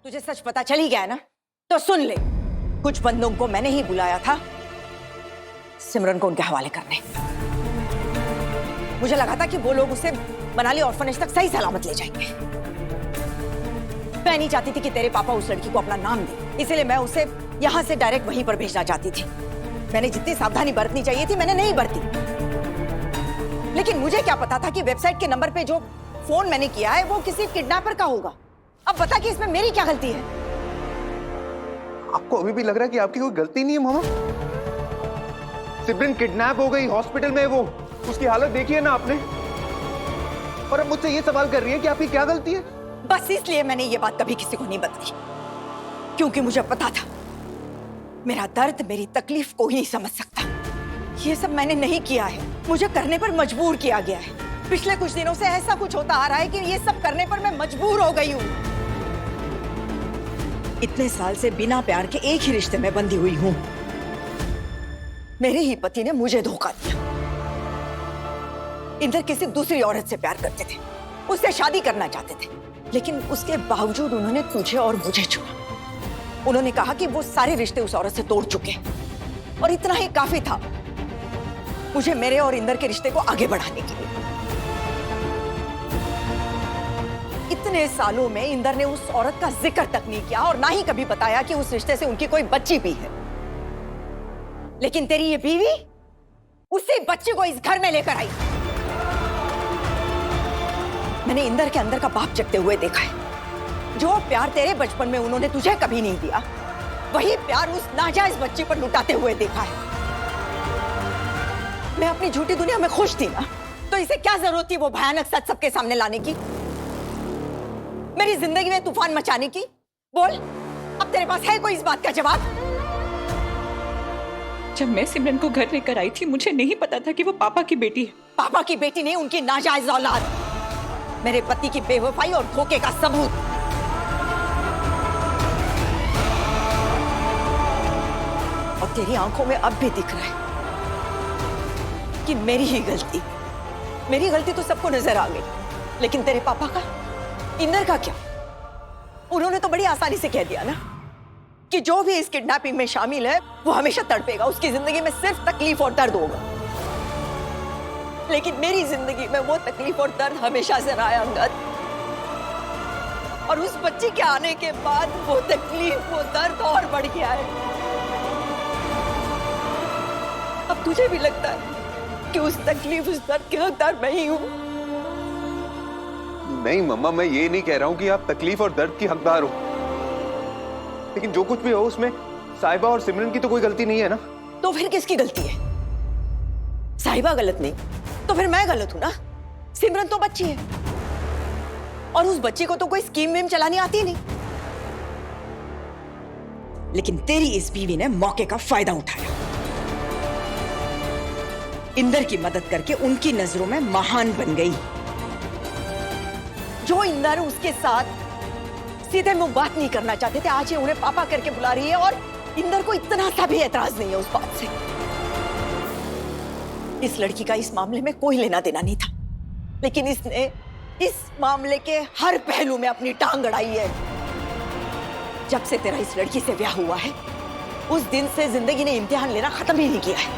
तुझे सच पता चल ही गया है ना, तो सुन ले। कुछ बंदों को मैंने ही बुलाया था सिमरन को उनके हवाले करने। मुझे लगा था कि वो लोग उसे मनाली ऑर्फनेज तक सही सलामत ले जाएंगे। मैं नहीं चाहती थी कि तेरे पापा उस लड़की को अपना नाम दे, इसलिए मैं उसे यहां से डायरेक्ट वहीं पर भेजना चाहती थी। मैंने जितनी सावधानी बरतनी चाहिए थी मैंने नहीं बरती। लेकिन मुझे क्या पता था कि वेबसाइट के नंबर पे जो फोन मैंने किया है वो किसी किडनैपर का होगा। अब बता कि इसमें मेरी क्या गलती है? आपको अभी भी लग रहा है कि आपकी कोई गलती नहीं है मामा? सिमरन किडनैप हो गई, हॉस्पिटल में वो, उसकी हालत देखी है ना आपने, और अब मुझसे ये सवाल कर रही है कि आपकी क्या गलती है? बस इसलिए मैंने ये बात कभी किसी को नहीं बताई, क्योंकि मुझे पता था मेरा दर्द, मेरी तकलीफ कोई नहीं समझ सकता। ये सब मैंने नहीं किया है, मुझे करने पर मजबूर किया गया है। पिछले कुछ दिनों से ऐसा कुछ होता आ रहा है कि ये सब करने पर मैं मजबूर हो गई हूं। इतने साल से बिना प्यार के एक ही रिश्ते में बंधी हुई हूं। मेरे ही पति ने मुझे धोखा दिया। इंदर किसी दूसरी औरत से प्यार करते थे, उससे शादी करना चाहते थे, लेकिन उसके बावजूद उन्होंने तुझे और मुझे चुना। उन्होंने कहा कि वो सारे रिश्ते उस औरत से तोड़ चुके और इतना ही काफी था मुझे मेरे और इंदर के रिश्ते को आगे बढ़ाने के लिए। इतने सालों में इंदर ने उस औरत का जिक्र तक नहीं किया और ना ही कभी बताया कि उस रिश्ते से उनकी कोई बच्ची भी है। लेकिन तेरी ये बीवी उसी बच्चे को इस घर में लेकर आई। मैंने इंदर के अंदर का बाप जगते हुए देखा है। जो प्यार तेरे बचपन में उन्होंने तुझे कभी नहीं दिया, वही प्यार उस नाजायज बच्ची पर लुटाते हुए देखा है। मैं अपनी झूठी दुनिया में खुश थी ना, तो इसे क्या जरूरत थी वो भयानक सच सबके सामने लाने की, मेरी जिंदगी में तूफान मचाने की? बोल, अब तेरे पास है कोई इस बात का जवाब? जब मैं सिमरन को घर लेकर आई थी, मुझे नहीं पता था कि वो पापा की बेटी है। पापा की बेटी नहीं, उनकी नाजायज औलाद, मेरे पति की बेवफाई और धोखे का सबूत। और तेरी आंखों में अब भी दिख रहा है कि मेरी ही गलती, मेरी गलती तो सबको नजर आ गई, लेकिन तेरे पापा का, इंदर का क्या? उन्होंने तो बड़ी आसानी से कह दिया ना कि जो भी इस किडनैपिंग में शामिल है वो हमेशा तड़पेगा, उसकी जिंदगी में सिर्फ तकलीफ और दर्द होगा। लेकिन मेरी जिंदगी में वो तकलीफ और दर्द हमेशा से रहा है अंगद, और उस बच्ची के आने के बाद वो तकलीफ, वो दर्द और बढ़ गया है। अब तुझे भी लगता है कि उस तकलीफ, उस दर्द के हकदार मैं ही हूं? नहीं मम्मा, मैं ये नहीं कह रहा हूं कि आप तकलीफ और दर्द की हकदार हो, लेकिन जो कुछ भी हो उसमें साहिबा और सिमरन की तो कोई गलती नहीं है ना। तो फिर किसकी गलती है? साहिबा गलत नहीं तो फिर मैं गलत हूं ना। सिमरन तो बच्ची है और उस बच्ची को तो कोई स्कीम वीम चलानी आती नहीं। लेकिन तेरी इस बीवी ने मौके का फायदा उठाया, इंदर की मदद करके उनकी नजरों में महान बन गई। जो इंदर उसके साथ सीधे मुंह बात नहीं करना चाहते थे, आज ये उन्हें पापा करके बुला रही है और इंदर को इतना सा भी एतराज नहीं है उस बात से। इस लड़की का इस मामले में कोई लेना देना नहीं था, लेकिन इसने इस मामले के हर पहलू में अपनी टांग अड़ाई है। जब से तेरा इस लड़की से ब्याह हुआ है, उस दिन से जिंदगी ने इम्तिहान लेना खत्म ही नहीं किया है।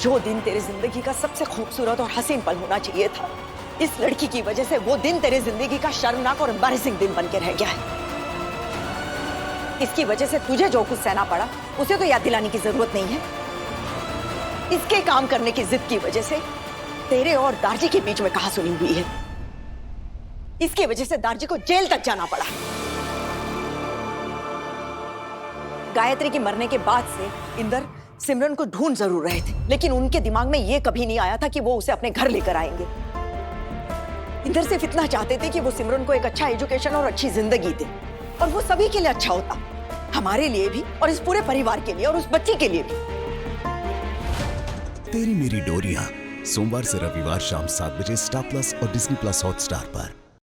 जो दिन तेरे जिंदगी का सबसे खूबसूरत और हसीन पल होना चाहिए था, इस लड़की की वजह से वो दिन तेरे जिंदगी का शर्मनाक और एम्बैरेसिंग दिन बन के रह गया है। इसकी वजह से तुझे जो कुछ सहना पड़ा उसे तो याद दिलाने की जरूरत नहीं है। इसके काम करने की जिद की वजह से तेरे और दारजी के बीच में कहासुनी हुई है। इसकी वजह से दारजी को जेल तक जाना पड़ा। गायत्री के मरने के बाद से इंदर सिमरन को ढूंढ जरूर रहे थे, लेकिन उनके दिमाग में यह कभी नहीं आया था कि वो उसे अपने घर लेकर आएंगे। इंदर सिर्फ इतना चाहते थे कि वो सिमरन को एक अच्छा एजुकेशन और अच्छी जिंदगी दे, और वो सभी के लिए अच्छा होता, हमारे लिए भी और इस पूरे परिवार के लिए और उस बच्ची के लिए भी। तेरी मेरी डोरियां सोमवार से रविवार शाम 7 बजे स्टार प्लस और डिज्नी प्लस हॉटस्टार पर।